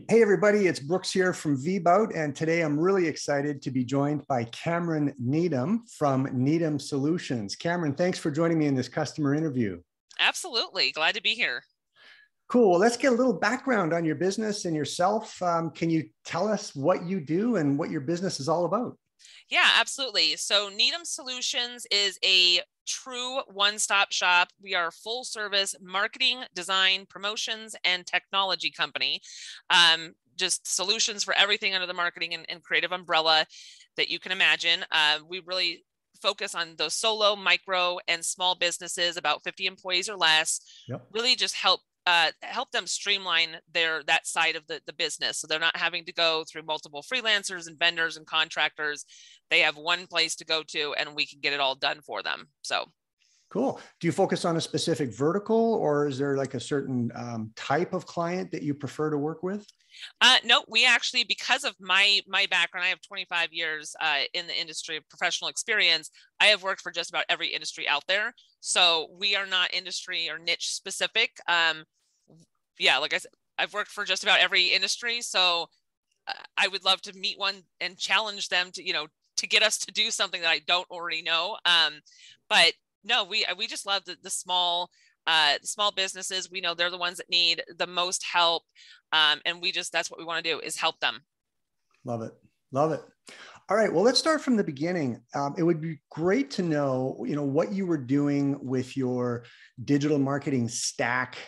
Hey everybody, it's Brooks here from VBOUT, and today I'm really excited to be joined by Cameron Needham from Needham Solutions. Cameron, thanks for joining me in this customer interview. Absolutely. Glad to be here. Cool. Well, let's get a little background on your business and yourself. Can you tell us what you do and what your business is all about? Yeah, absolutely. So Needham Solutions is a true one-stop shop. We are a full service marketing, design, promotions, and technology company. Just solutions for everything under the marketing and creative umbrella that you can imagine. We really focus on those solo, micro, and small businesses, about 50 employees or less, Yep. really just help them streamline that side of the business. So they're not having to go through multiple freelancers and vendors and contractors. They have one place to go to and we can get it all done for them. So Cool. Do you focus on a specific vertical, or is there like a certain type of client that you prefer to work with? no, we actually, because of my background, I have 25 years in the industry of professional experience. I have worked for just about every industry out there. So we are not industry or niche specific. Yeah, like I said, I've worked for just about every industry. So I would love to meet one and challenge them to get us to do something that I don't already know. But no, we just love the small businesses. We know they're the ones that need the most help. And that's what we want to do, is help them. Love it. Love it. All right. Well, let's start from the beginning. It would be great to know, what you were doing with your digital marketing stack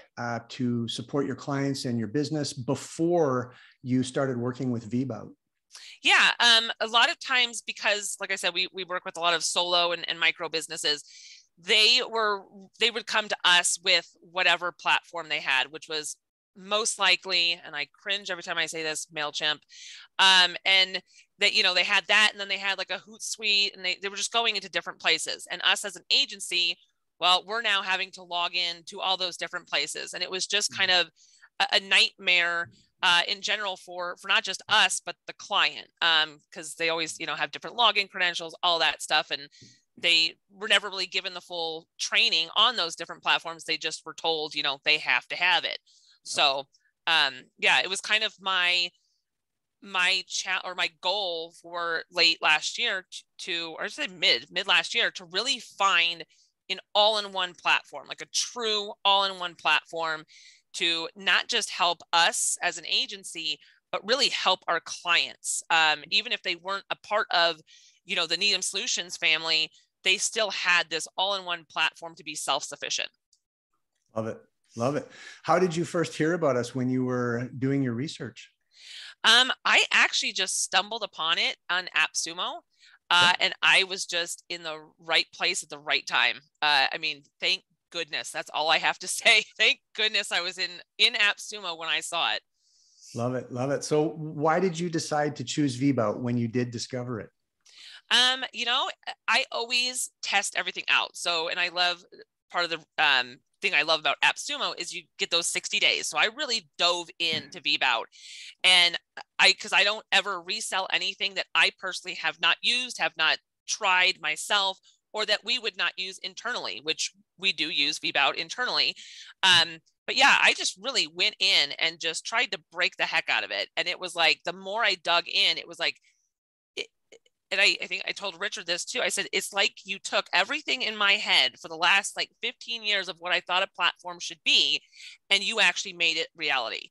to support your clients and your business before you started working with VBOUT. Yeah. A lot of times, because like I said, we work with a lot of solo and micro businesses. They would come to us with whatever platform they had, which was most likely, and I cringe every time I say this, MailChimp. And that, they had that, and then they had like a Hootsuite, and they were just going into different places. And us as an agency, well, we're now having to log in to all those different places. And it was just kind of a nightmare in general for not just us, but the client, because they always, have different login credentials, all that stuff. And they were never really given the full training on those different platforms. They just were told, they have to have it. So, yeah, it was kind of my goal for late last year or say mid last year, to really find an all-in-one platform, like a true all-in-one platform, to not just help us as an agency, but really help our clients. Even if they weren't a part of, the Needham Solutions family, they still had this all-in-one platform to be self-sufficient. Love it. Love it. How did you first hear about us when you were doing your research? I actually just stumbled upon it on AppSumo, and I was just in the right place at the right time. Thank goodness. That's all I have to say. Thank goodness I was in AppSumo when I saw it. Love it. Love it. So why did you decide to choose VBOUT when you did discover it? I always test everything out. So, and I love part of the thing I love about AppSumo is you get those 60 days. So I really dove into VBOUT, and because I don't ever resell anything that I personally have not used, have not tried myself, or that we would not use internally, which we do use VBOUT internally. But yeah, I just really went in and just tried to break the heck out of it. And it was like, the more I dug in, it was like, and I think I told Richard this too. I said, it's like you took everything in my head for the last 15 years of what I thought a platform should be, and you actually made it reality.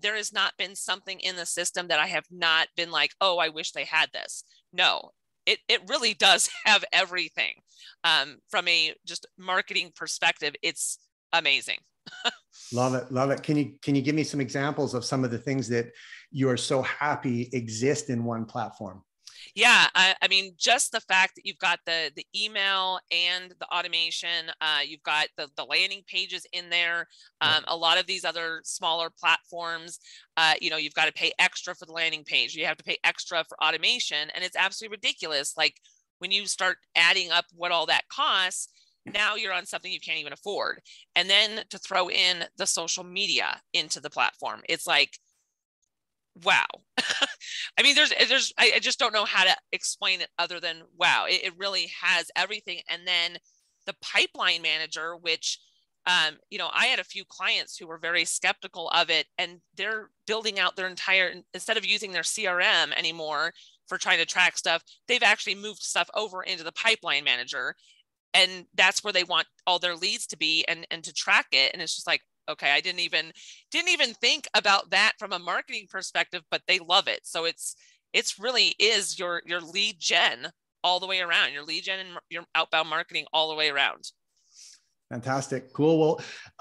There has not been something in the system that I have not been like, oh, I wish they had this. No, it really does have everything. From a just marketing perspective, it's amazing. Love it. Love it. Can you give me some examples of some of the things that you are so happy exist in one platform? Yeah, just the fact that you've got the email and the automation, you've got the landing pages in there. A lot of these other smaller platforms, you've got to pay extra for the landing page. You have to pay extra for automation, and it's absolutely ridiculous. Like, when you start adding up what all that costs, now you're on something you can't even afford. And then to throw in the social media into the platform, it's like, wow. I just don't know how to explain it other than wow. It really has everything. And then the pipeline manager, which I had a few clients who were very skeptical of it, and they're building out their entire, instead of using their CRM anymore for trying to track stuff, they've actually moved stuff over into the pipeline manager. And that's where they want all their leads to be and to track it. And it's just like, okay, I didn't even think about that from a marketing perspective, but they love it. So it's really is your lead gen all the way around, your lead gen and your outbound marketing all the way around. Fantastic. Cool.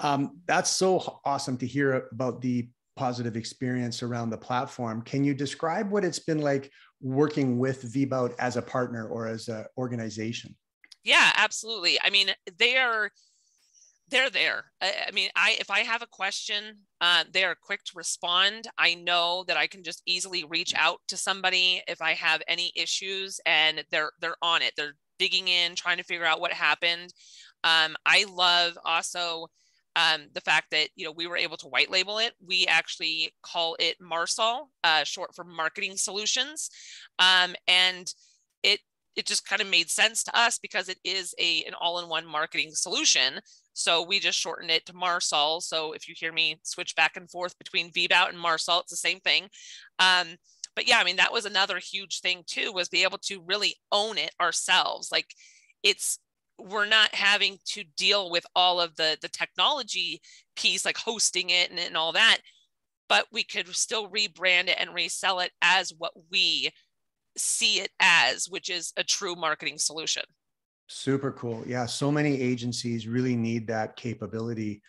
Well, that's so awesome to hear about the positive experience around the platform. Can you describe what it's been like working with VBOUT as a partner or as an organization? Yeah, absolutely. I mean, they're there. I mean, if I have a question, they are quick to respond. I know that I can just easily reach out to somebody if I have any issues, and they're on it. They're digging in, trying to figure out what happened. I love also the fact that, we were able to white label it. We actually call it Marsol, short for Marketing Solutions. And it just kind of made sense to us because it is an all-in-one marketing solution. So we just shortened it to Marsol. So if you hear me switch back and forth between VBOUT and Marsol, it's the same thing. But yeah, I mean, that was another huge thing too, was be able to really own it ourselves. Like we're not having to deal with all of the technology piece, like hosting it and all that, but we could still rebrand it and resell it as what we see it as, which is a true marketing solution. Super cool. Yeah. So many agencies really need that capability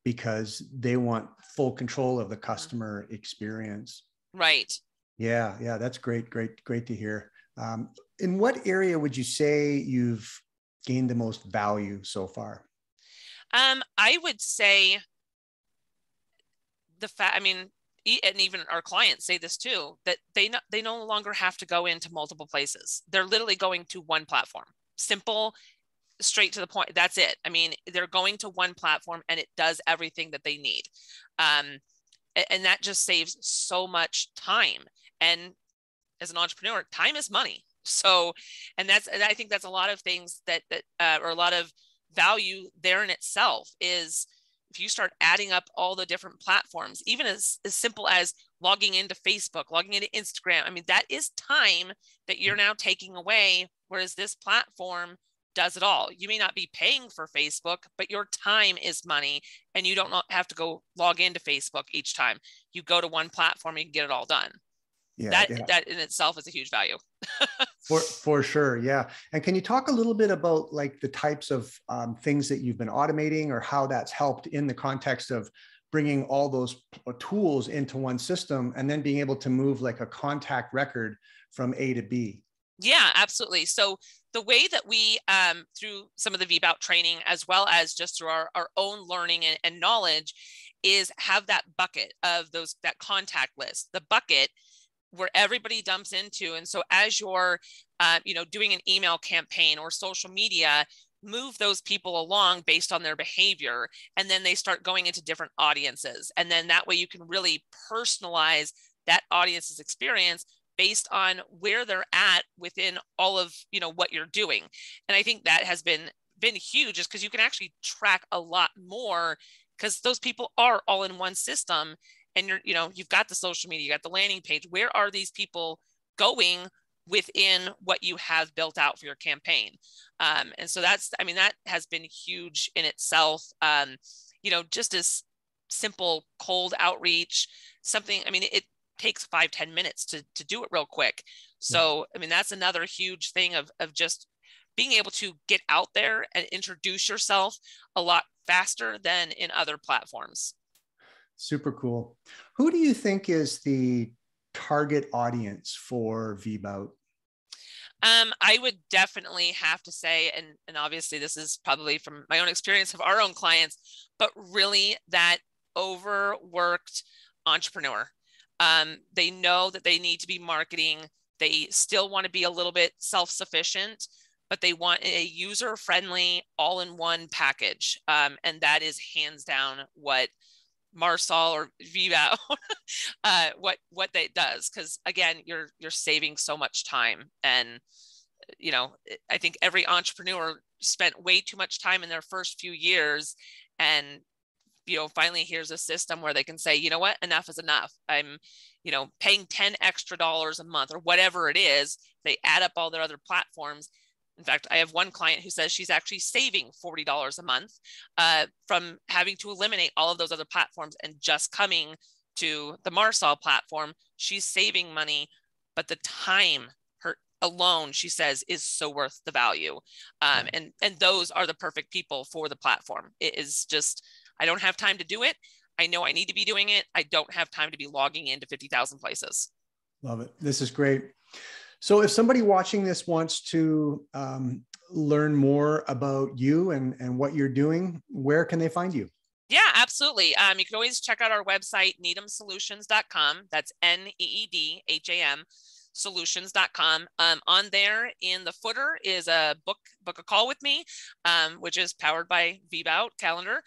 because they want full control of the customer experience. Right. Yeah. Yeah. That's great. Great to hear. In what area would you say you've gained the most value so far? I would say I mean, and even our clients say this too, that they no longer have to go into multiple places. They're literally going to one platform. Simple, straight to the point. That's it. I mean, they're going to one platform and it does everything that they need. And that just saves so much time. And as an entrepreneur, time is money. So, and I think that's a lot of things that or a lot of value there in itself is, if you start adding up all the different platforms, even as simple as logging into Facebook, logging into Instagram, I mean, that is time that you're now taking away, whereas this platform does it all. You may not be paying for Facebook, but your time is money, and you don't have to go log into Facebook each time. You go to one platform, you can get it all done. Yeah, that in itself is a huge value. For sure. Yeah. And can you talk a little bit about like the types of things that you've been automating, or how that's helped in the context of bringing all those tools into one system and then being able to move like a contact record from A to B? Yeah, absolutely. So the way that we, through some of the VBOUT training, as well as just through our own learning and knowledge, is have that bucket of that contact list, the bucket where everybody dumps into. And so as you're, doing an email campaign or social media, move those people along based on their behavior. And then they start going into different audiences. And then that way you can really personalize that audience's experience based on where they're at within all of, what you're doing. And I think that has been huge, just because you can actually track a lot more, because those people are all in one system. And you've got the social media, you got the landing page. Where are these people going within what you have built out for your campaign? And so that has been huge in itself. Just as simple cold outreach, something, it takes 5-10 minutes to do it real quick. So, that's another huge thing of just being able to get out there and introduce yourself a lot faster than in other platforms. Super cool. Who do you think is the target audience for VBOUT? I would definitely have to say, and obviously this is probably from my own experience of our own clients, but really that overworked entrepreneur. They know that they need to be marketing. They still want to be a little bit self-sufficient, but they want a user-friendly, all-in-one package. And that is hands down what Marsol or VBOUT, what that does. Because again, you're saving so much time. And, I think every entrepreneur spent way too much time in their first few years, And, finally here's a system where they can say, you know what, enough is enough. I'm, paying 10 extra dollars a month or whatever it is. They add up all their other platforms. In fact, I have one client who says she's actually saving $40 a month from having to eliminate all of those other platforms and just coming to the Marsal platform. She's saving money, but the time alone, she says, is so worth the value. And those are the perfect people for the platform. It is just, I don't have time to do it. I know I need to be doing it. I don't have time to be logging into 50,000 places. Love it. This is great. So if somebody watching this wants to learn more about you and what you're doing, where can they find you? Yeah, absolutely. You can always check out our website, needhamsolutions.com. That's NEEDHAM solutions.com. On there in the footer is a book a call with me, which is powered by VBOUT calendar.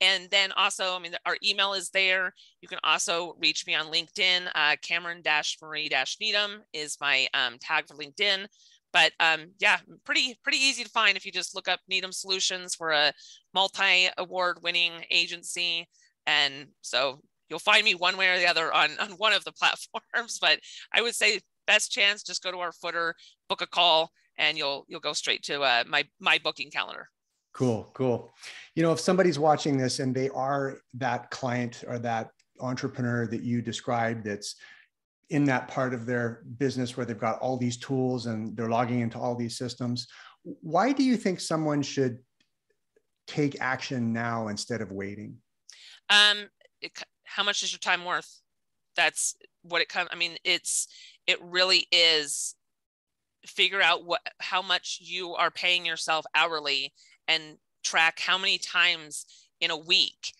And then also, our email is there. You can also reach me on LinkedIn. Cameron-Marie-Needham is my tag for LinkedIn. But yeah, pretty easy to find if you just look up Needham Solutions. We're a multi-award winning agency. And so you'll find me one way or the other on one of the platforms. But I would say best chance, just go to our footer, book a call, and you'll go straight to my booking calendar. Cool. If somebody's watching this and they are that client or that entrepreneur that you described, that's in that part of their business where they've got all these tools and they're logging into all these systems, why do you think someone should take action now instead of waiting? How much is your time worth? That's what it comes. It really is. Figure out how much you are paying yourself hourly and track how many times in a week,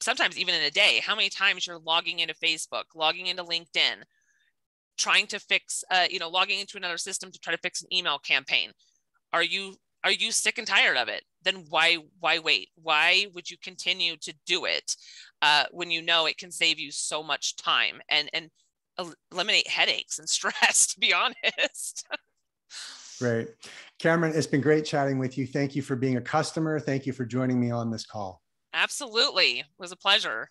sometimes even in a day, how many times you're logging into Facebook, logging into LinkedIn, trying to fix, logging into another system to try to fix an email campaign. Are you sick and tired of it? Then why wait? Why would you continue to do it when you know it can save you so much time and eliminate headaches and stress, to be honest? Great. Cameron, it's been great chatting with you. Thank you for being a customer. Thank you for joining me on this call. Absolutely. It was a pleasure.